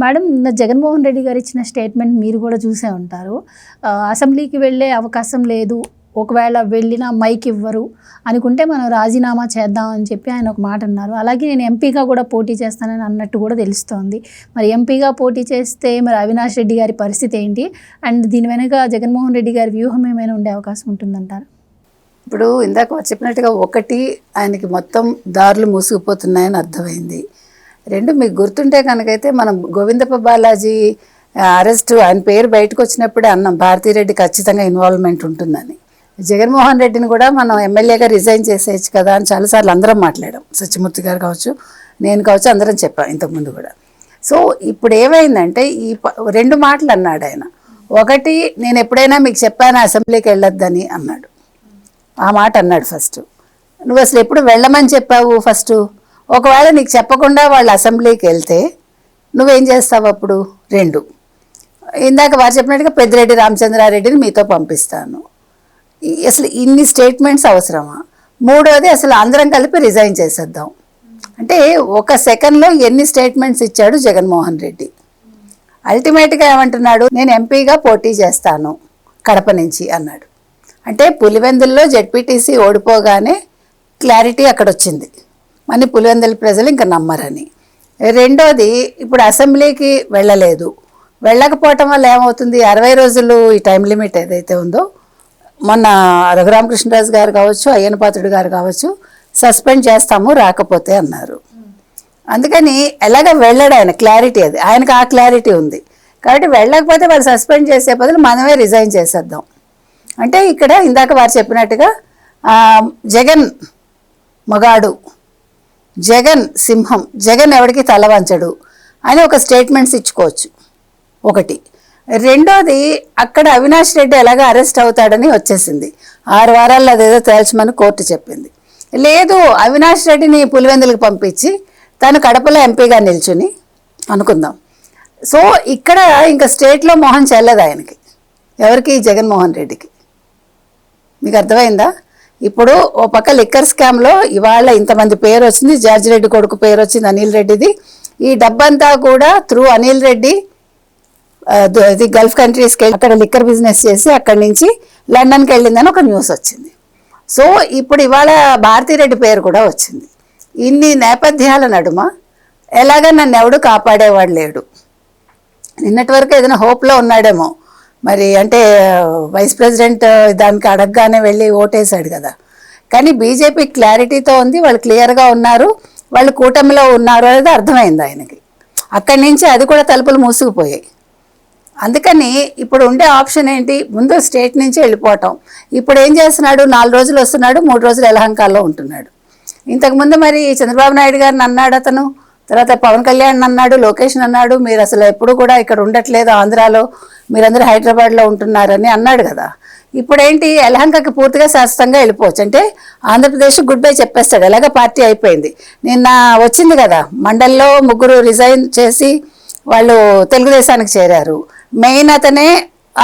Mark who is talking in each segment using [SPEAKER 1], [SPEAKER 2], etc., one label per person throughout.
[SPEAKER 1] Madam నిన్న జగన్మోహన్ రెడ్డి గారు ఇచ్చిన స్టేట్మెంట్ మీరు కూడా చూసే ఉంటారు. అసెంబ్లీకి వెళ్ళే అవకాశం లేదు, ఒకవేళ వెళ్ళినా మైక్ ఇవ్వరు అనుకుంటే మనం రాజీనామా చేద్దామని చెప్పి ఆయన ఒక మాట అన్నారు. అలాగే నేను ఎంపీగా కూడా పోటీ చేస్తానని అన్నట్టు కూడా తెలుస్తోంది. మరి ఎంపీగా పోటీ చేస్తే మరి అవినాష్ రెడ్డి గారి పరిస్థితి ఏంటి? అండ్ దీని వెనుక జగన్మోహన్ రెడ్డి గారి వ్యూహం ఏమైనా ఉండే అవకాశం ఉంటుందంటారు?
[SPEAKER 2] ఇప్పుడు ఇందాక చెప్పినట్టుగా ఒకటి, ఆయనకి మొత్తం దారులు మూసుకుపోతున్నాయని అర్థమైంది. రెండు, మీకు గుర్తుంటే కనుకైతే మనం గోవిందప్ప బాలాజీ అరెస్ట్ ఆయన పేరు బయటకు వచ్చినప్పుడే అన్నాం భారతీరెడ్డి ఖచ్చితంగా ఇన్వాల్వ్మెంట్ ఉంటుందని. జగన్మోహన్ రెడ్డిని కూడా మనం ఎమ్మెల్యేగా రిజైన్ చేసేయచ్చు కదా అని చాలాసార్లు అందరం మాట్లాడాం. సత్యమూర్తి గారు కావచ్చు, నేను కావచ్చు, అందరం చెప్పాం ఇంతకుముందు కూడా. సో ఇప్పుడు ఏమైందంటే ఈ రెండు మాటలు అన్నాడు ఆయన. ఒకటి, నేను ఎప్పుడైనా మీకు చెప్పాను అసెంబ్లీకి వెళ్ళొద్దని అన్నాడు. ఆ మాట అన్నాడు ఫస్ట్. నువ్వు అసలు ఎప్పుడు వెళ్ళమని చెప్పావు ఫస్ట్? ఒకవేళ నీకు చెప్పకుండా వాళ్ళు అసెంబ్లీకి వెళ్తే నువ్వేం చేస్తావు అప్పుడు? రెండు, ఇందాక వారు చెప్పినట్టుగా పెద్దిరెడ్డి రామచంద్రారెడ్డిని మీతో పంపిస్తాను. అసలు ఇన్ని స్టేట్మెంట్స్ అవసరమా? మూడోది, అసలు అందరం కలిపి రిజైన్ చేసేద్దాం అంటే ఒక సెకండ్లో ఎన్ని స్టేట్మెంట్స్ ఇచ్చాడు జగన్మోహన్ రెడ్డి. అల్టిమేట్గా ఏమంటున్నాడు, నేను ఎంపీగా పోటీ చేస్తాను కడప నుంచి అన్నాడు. అంటే పులివెందుల్లో జెడ్పీటీసీ ఓడిపోగానే క్లారిటీ అక్కడ వచ్చింది, మన పులివెందుల ప్రజలు ఇంకా నమ్మరని. రెండోది, ఇప్పుడు అసెంబ్లీకి వెళ్ళలేదు, వెళ్ళకపోవటం వల్ల ఏమవుతుంది, 60 రోజులు ఈ టైం లిమిట్ ఏదైతే ఉందో మొన్న రఘురామకృష్ణరాజు గారు కావచ్చు, అయ్యన్న పాత్రుడు గారు కావచ్చు, సస్పెండ్ చేస్తాము రాకపోతే అన్నారు. అందుకని ఎలాగ వెళ్ళాడు ఆయన, క్లారిటీ అది, ఆయనకు ఆ క్లారిటీ ఉంది. కాబట్టి వెళ్ళకపోతే వాళ్ళు సస్పెండ్ చేసే బదులు మనమే రిజైన్ చేసేద్దాం అంటే ఇక్కడ ఇందాక వారు చెప్పినట్టుగా జగన్ మగాడు, జగన్ సింహం, జగన్ ఎవరికి తల వంచడు అని ఒక స్టేట్మెంట్స్ ఇచ్చుకోవచ్చు ఒకటి. రెండోది, అక్కడ అవినాష్ రెడ్డి ఎలాగ అరెస్ట్ అవుతాడని వచ్చేసింది, 6 వారాల్లో అదేదో తేల్చమని కోర్టు చెప్పింది. లేదు, అవినాష్ రెడ్డిని పులివెందులకు పంపించి తను కడపలో ఎంపీగా నిల్చుని అనుకుందాం. సో ఇక్కడ ఇంకా స్టేట్లో మోహన్ చెల్లదు ఆయనకి, ఎవరికి? జగన్మోహన్ రెడ్డికి. మీకు అర్థమైందా? ఇప్పుడు ఓ పక్క లిక్కర్ స్కామ్లో ఇవాళ ఇంతమంది పేరు వచ్చింది, జార్జి రెడ్డి కొడుకు పేరు వచ్చింది, అనిల్ రెడ్డిది. ఈ డబ్బంతా కూడా త్రూ అనిల్ రెడ్డి ఇది గల్ఫ్ కంట్రీస్కి వెళ్ళి అక్కడ లిక్కర్ బిజినెస్ చేసి అక్కడి నుంచి లండన్కి వెళ్ళిందని ఒక న్యూస్ వచ్చింది. సో ఇప్పుడు ఇవాళ భారతీరెడ్డి పేరు కూడా వచ్చింది. ఇన్ని నేపథ్యాల నడుమ ఎలాగ నన్ను ఎవడు కాపాడేవాడు లేడు. నిన్నటి వరకు ఏదైనా హోప్లో ఉన్నాడేమో మరి, అంటే వైస్ ప్రెసిడెంట్ దానికి అడగగానే వెళ్ళి ఓటేశాడు కదా. కానీ బీజేపీ క్లారిటీతో ఉంది, వాళ్ళు క్లియర్గా ఉన్నారు, వాళ్ళు కూటమిలో ఉన్నారు అనేది అర్థమైంది ఆయనకి. అక్కడి నుంచి అది కూడా తలుపులు మూసుకుపోయాయి. అందుకని ఇప్పుడు ఉండే ఆప్షన్ ఏంటి, ముందు స్టేట్ నుంచి వెళ్ళిపోవటం. ఇప్పుడు ఏం చేస్తున్నాడు, 4 రోజులు వస్తున్నాడు, 3 రోజులు యలహంకాల్లో ఉంటున్నాడు. ఇంతకుముందు మరి చంద్రబాబు నాయుడు గారిని అన్నాడు అతను, తర్వాత పవన్ కళ్యాణ్ అన్నాడు, లోకేష్ అన్నాడు, మీరు అసలు ఎప్పుడు కూడా ఇక్కడ ఉండట్లేదు ఆంధ్రాలో, మీరందరూ హైదరాబాద్లో ఉంటున్నారని అన్నాడు కదా. ఇప్పుడేంటి, యలహంకకి పూర్తిగా శాశ్వతంగా వెళ్ళిపోవచ్చు అంటే ఆంధ్రప్రదేశ్ గుడ్ బై చెప్పేస్తాడు. ఎలాగ పార్టీ అయిపోయింది. నిన్న వచ్చింది కదా, మండల్లో 3 రిజైన్ చేసి వాళ్ళు తెలుగుదేశానికి చేరారు. మెయిన్ అతనే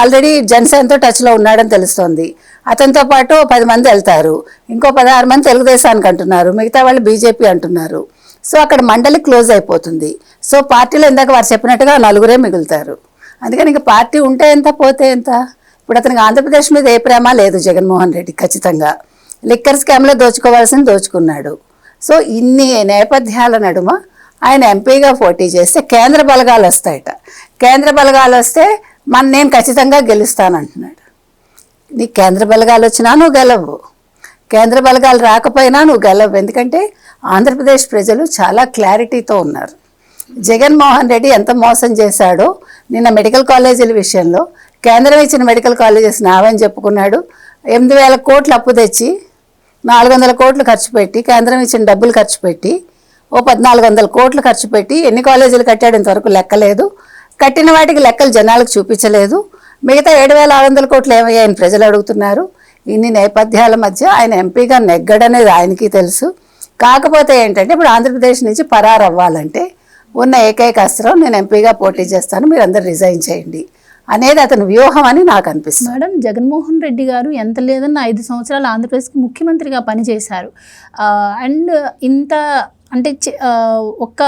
[SPEAKER 2] ఆల్రెడీ జనసేనతో టచ్లో ఉన్నాడని తెలుస్తోంది. అతనితో పాటు 10 మంది వెళ్తారు, ఇంకో 16 మంది తెలుగుదేశానికి అంటున్నారు, మిగతా వాళ్ళు బీజేపీ అంటున్నారు. సో అక్కడ మండలి క్లోజ్ అయిపోతుంది. సో పార్టీలో ఇందాక వారు చెప్పినట్టుగా 4 మిగులుతారు. అందుకని ఇంకా పార్టీ ఉంటే ఎంత, పోతే ఎంత. ఇప్పుడు అతనికి ఆంధ్రప్రదేశ్ మీద ఏ ప్రేమ లేదు జగన్మోహన్ రెడ్డి. ఖచ్చితంగా లిక్కర్ స్కామ్లో దోచుకోవాల్సింది దోచుకున్నాడు. సో ఇన్ని నేపథ్యాల నడుమ ఆయన ఎంపీగా పోటీ చేస్తే కేంద్ర బలగాలు వస్తాయట. కేంద్ర బలగాలు వస్తే నేను ఖచ్చితంగా గెలుస్తానంటున్నాడు. నీకు కేంద్ర బలగాలు వచ్చినా నువ్వు గెలవు, కేంద్ర బలగాలు రాకపోయినా నువ్వు గెలవు. ఎందుకంటే ఆంధ్రప్రదేశ్ ప్రజలు చాలా క్లారిటీతో ఉన్నారు. జగన్మోహన్ రెడ్డి ఎంత మోసం చేశాడో నిన్న మెడికల్ కాలేజీల విషయంలో, కేంద్రం ఇచ్చిన మెడికల్ కాలేజెస్ నావని చెప్పుకున్నాడు. 8,000 కోట్లు అప్పు తెచ్చి 400 కోట్లు ఖర్చు పెట్టి, కేంద్రం ఇచ్చిన డబ్బులు ఖర్చు పెట్టి ఓ 1,400 కోట్లు ఖర్చు పెట్టి ఎన్ని కాలేజీలు కట్టాడు ఇంతవరకు లెక్కలేదు. కట్టిన వాటికి లెక్కలు జనాలకు చూపించలేదు. మిగతా 7,600 కోట్లు ఏమయ్యాయని ప్రజలు అడుగుతున్నారు. ఇన్ని నేపథ్యాల మధ్య ఆయన ఎంపీగా నెగ్గడనేది ఆయనకి తెలుసు. కాకపోతే ఏంటంటే ఇప్పుడు ఆంధ్రప్రదేశ్ నుంచి పరారు అవ్వాలంటే ఉన్న ఏకైక అస్త్రం, నేను ఎంపీగా పోటీ చేస్తాను, మీరు అందరు రిజైన్ చేయండి అనేది అతని వ్యూహం అని నాకు అనిపిస్తుంది.
[SPEAKER 1] మేడం, జగన్మోహన్ రెడ్డి గారు ఎంత లేదన్న 5 సంవత్సరాలు ఆంధ్రప్రదేశ్కి ముఖ్యమంత్రిగా పనిచేశారు. అండ్ ఇంత అంటే ఒక్క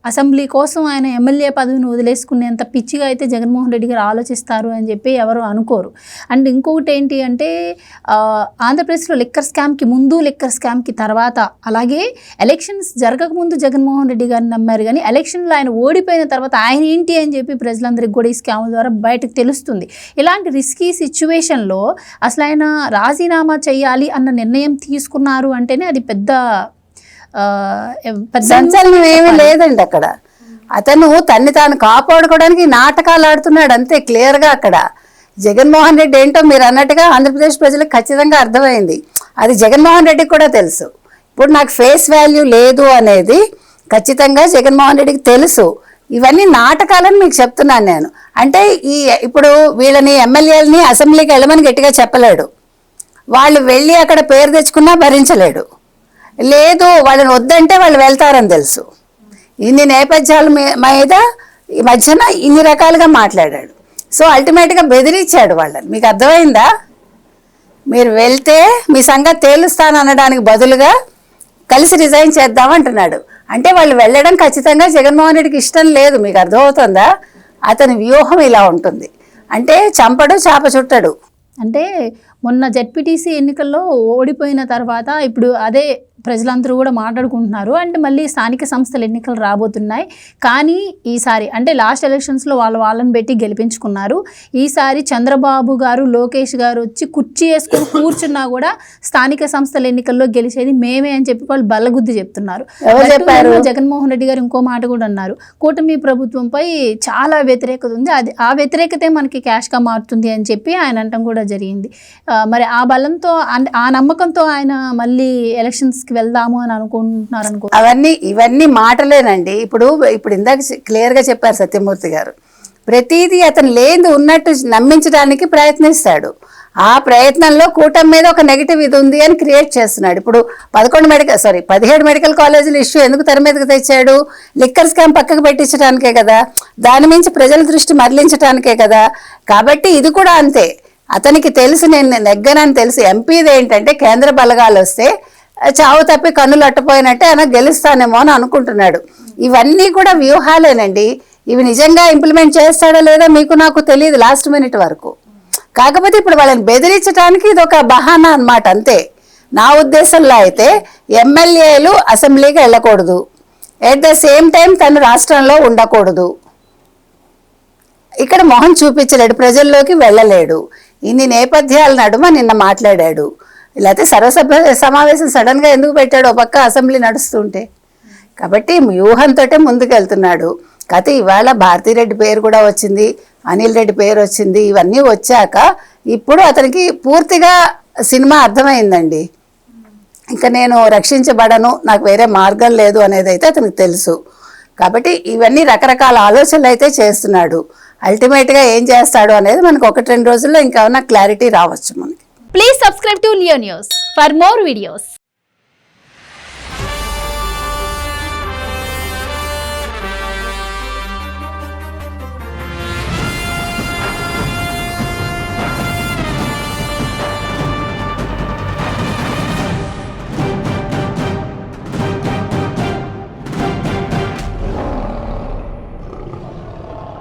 [SPEAKER 1] అసెంబ్లీ కోసం ఆయన ఎమ్మెల్యే పదవిని వదిలేసుకునేంత పిచ్చిగా అయితే జగన్మోహన్ రెడ్డి గారు ఆలోచిస్తారు అని చెప్పి ఎవరు అనుకోరు. అండ్ ఇంకొకటి ఏంటి అంటే ఆంధ్రప్రదేశ్లో లిక్కర్ స్కామ్కి ముందు, లిక్కర్ స్కామ్కి తర్వాత, అలాగే ఎలక్షన్స్ జరగకముందు జగన్మోహన్ రెడ్డి గారిని నమ్మారు, కానీ ఎలక్షన్లో ఆయన ఓడిపోయిన తర్వాత ఆయన ఏంటి అని చెప్పి ప్రజలందరికీ కూడా ఈ స్కామ్ ద్వారా బయటకు తెలుస్తుంది. ఇలాంటి రిస్కీ సిచ్యువేషన్లో అసలు ఆయన రాజీనామా చేయాలి అన్న నిర్ణయం తీసుకున్నారు అంటేనే అది పెద్ద
[SPEAKER 2] సంచలనం ఏమీ లేదండి. అక్కడ అతను తన్ని తాను కాపాడుకోవడానికి నాటకాలు ఆడుతున్నాడు అంతే క్లియర్గా. అక్కడ జగన్మోహన్ రెడ్డి ఏంటో మీరు అన్నట్టుగా ఆంధ్రప్రదేశ్ ప్రజలకు ఖచ్చితంగా అర్థమైంది. అది జగన్మోహన్ రెడ్డికి కూడా తెలుసు. ఇప్పుడు నాకు ఫేస్ వాల్యూ లేదు అనేది ఖచ్చితంగా జగన్మోహన్ రెడ్డికి తెలుసు. ఇవన్నీ నాటకాలని మీకు చెప్తున్నాను నేను. అంటే ఇప్పుడు వీళ్ళని ఎమ్మెల్యేలని అసెంబ్లీకి వెళ్ళమని గట్టిగా చెప్పలేడు. వాళ్ళు వెళ్ళి అక్కడ పేరు తెచ్చుకున్నా భరించలేడు. లేదు వాళ్ళని వద్దంటే వాళ్ళు వెళ్తారని తెలుసు. ఇన్ని నేపథ్యాల మీద ఈ మధ్యన ఇన్ని రకాలుగా మాట్లాడాడు. సో అల్టిమేట్గా బెదిరించాడు వాళ్ళని. మీకు అర్థమైందా? మీరు వెళ్తే మీ సంగతి తేలుస్తాను అనడానికి బదులుగా కలిసి రిజైన్ చేద్దామంటున్నాడు. అంటే వాళ్ళు వెళ్ళడం ఖచ్చితంగా జగన్మోహన్ రెడ్డికి ఇష్టం లేదు. మీకు అర్థమవుతుందా? అతని వ్యూహం ఇలా ఉంటుంది. అంటే చంపడు చాప చుట్టడు.
[SPEAKER 1] అంటే మొన్న జెడ్పీటీసీ ఎన్నికల్లో ఓడిపోయిన తర్వాత ఇప్పుడు అదే ప్రజలందరూ కూడా మాట్లాడుకుంటున్నారు. అంటే మళ్ళీ స్థానిక సంస్థల ఎన్నికలు రాబోతున్నాయి, కానీ ఈసారి అంటే లాస్ట్ ఎలక్షన్స్లో వాళ్ళని పెట్టి గెలిపించుకున్నారు. ఈసారి చంద్రబాబు గారు, లోకేష్ గారు వచ్చి కుర్చీ వేసుకొని కూర్చున్నా కూడా స్థానిక సంస్థల ఎన్నికల్లో గెలిచేది మేమే అని చెప్పి వాళ్ళు బల్లగుద్ది చెప్తున్నారు. జగన్మోహన్ రెడ్డి గారు ఇంకో మాట కూడా అన్నారు, కూటమి ప్రభుత్వంపై చాలా వ్యతిరేకత ఉంది, అది ఆ వ్యతిరేకతే మనకి క్యాష్గా మారుతుంది అని చెప్పి ఆయన అనటం కూడా జరిగింది. మరి ఆ బలంతో ఆ నమ్మకంతో ఆయన మళ్ళీ ఎలక్షన్స్కి వెళ్దాము అని అనుకుంటున్నారు అనుకో.
[SPEAKER 2] ఇవన్నీ మాటలేనండి. ఇప్పుడు ఇందాక క్లియర్గా చెప్పారు సత్యమూర్తి గారు. ప్రతిదీ అతను లేదు ఉన్నట్టు నమ్మించడానికి ప్రయత్నిస్తాడు. ఆ ప్రయత్నంలో కూటమి మీద ఒక నెగిటివ్ ఇది ఉంది అని క్రియేట్ చేస్తున్నాడు. ఇప్పుడు 17 మెడికల్ కాలేజీల ఇష్యూ ఎందుకు తెర మీదకి తెచ్చాడు? లిక్కర్ స్కామ్ పక్కకు పెట్టించడానికే కదా, దాని మించి ప్రజల దృష్టి మరలించడానికే కదా. కాబట్టి ఇది కూడా అంతే. అతనికి తెలుసు నేను నెగ్గనని తెలుసు. ఎంపీది ఏంటంటే కేంద్ర బలగాలు వస్తే చావు తప్పి కన్నులు అట్టపోయినట్టే ఆయన గెలుస్తానేమో అని అనుకుంటున్నాడు. ఇవన్నీ కూడా వ్యూహాలేనండి. ఇవి నిజంగా ఇంప్లిమెంట్ చేస్తాడో లేదో మీకు నాకు తెలియదు లాస్ట్ మినిట్ వరకు. కాకపోతే ఇప్పుడు వాళ్ళని బెదిరించడానికి ఇది ఒక బహానా అన్నమాట అంతే. నా ఉద్దేశంలో అయితే ఎమ్మెల్యేలు అసెంబ్లీకి వెళ్ళకూడదు, ఎట్ ద సేమ్ టైం తను రాష్ట్రంలో ఉండకూడదు. ఇక్కడ మొహం చూపించలేడు, ప్రజల్లోకి వెళ్ళలేడు. ఇన్ని నేపథ్యాల నడుమ నిన్న మాట్లాడాడు. లేకపోతే సర్వసభ్య సమావేశం సడన్గా ఎందుకు పెట్టాడు? ఒక పక్క అసెంబ్లీ నడుస్తుంటే. కాబట్టి వ్యూహంతో ముందుకు వెళ్తున్నాడు. కాకపోతే ఇవాళ భారతిరెడ్డి పేరు కూడా వచ్చింది, అనిల్ రెడ్డి పేరు వచ్చింది. ఇవన్నీ వచ్చాక ఇప్పుడు అతనికి పూర్తిగా సినిమా అర్థమైందండి. ఇంకా నేను రక్షించబడను, నాకు వేరే మార్గం లేదు అనేది అయితే అతనికి తెలుసు. కాబట్టి ఇవన్నీ రకరకాల ఆలోచనలు అయితే చేస్తున్నాడు. అల్టిమేట్గా ఏం చేస్తాడు అనేది మనకు 1-2 రోజుల్లో ఇంకా క్లారిటీ రావచ్చు మనకి.
[SPEAKER 1] Please subscribe to Leo news for more videos.